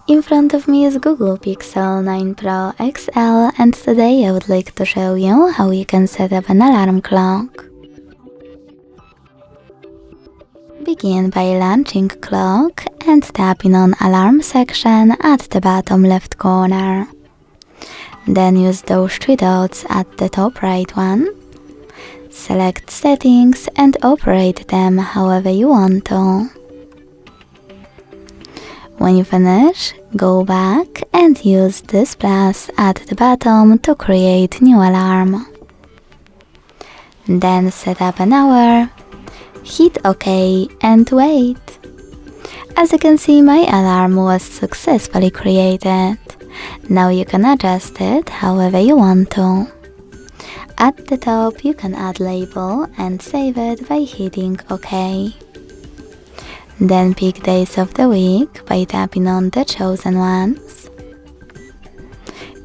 In front of me is Google Pixel 9 Pro XL, and today I would like to show you how you can set up an alarm clock. Begin by launching clock and tapping on alarm section at the bottom left corner. Then use those three dots at the top right one. Select settings and operate them however you want to. When you finish, go back and use this plus at the bottom to create new alarm. Then set up an hour, hit OK and wait. As you can see, my alarm was successfully created. Now you can adjust it however you want to. At the top you can add label and save it by hitting OK. Then pick days of the week by tapping on the chosen ones.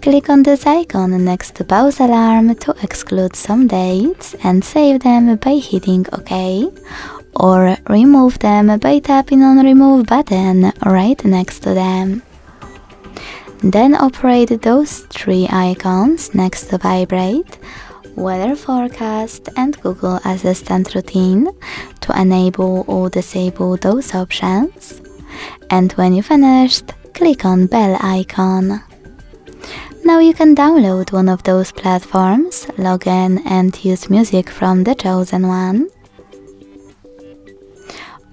Click on this icon next to pause alarm to exclude some dates and save them by hitting OK, or remove them by tapping on remove button right next to them. Then operate those three icons next to vibrate, weather forecast and Google Assistant routine to enable or disable those options. And when you finished, click on bell icon. Now you can download one of those platforms, log in and use music from the chosen one.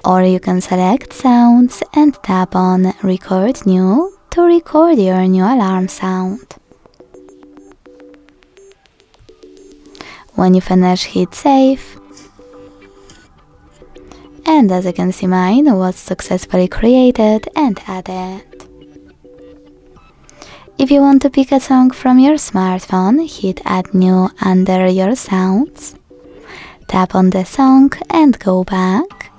Or you can select sounds and tap on record new to record your new alarm sound. When you finish, hit save. And as you can see, mine was successfully created and added. If you want to pick a song from your smartphone, hit add new under your sounds. Tap on the song and go back.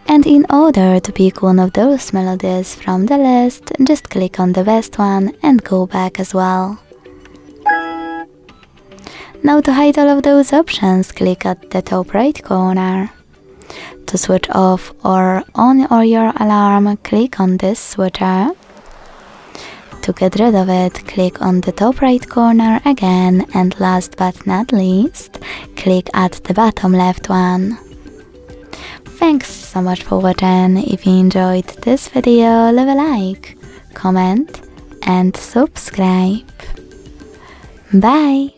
And in order to pick one of those melodies from the list, just click on the best one and go back as well. Now to hide all of those options, click at the top right corner. To switch off or on your alarm, click on this switcher. To get rid of it, click on the top right corner again, and last but not least, click at the bottom left one. Thanks so much for watching. If you enjoyed this video, leave a like, comment and subscribe. Bye!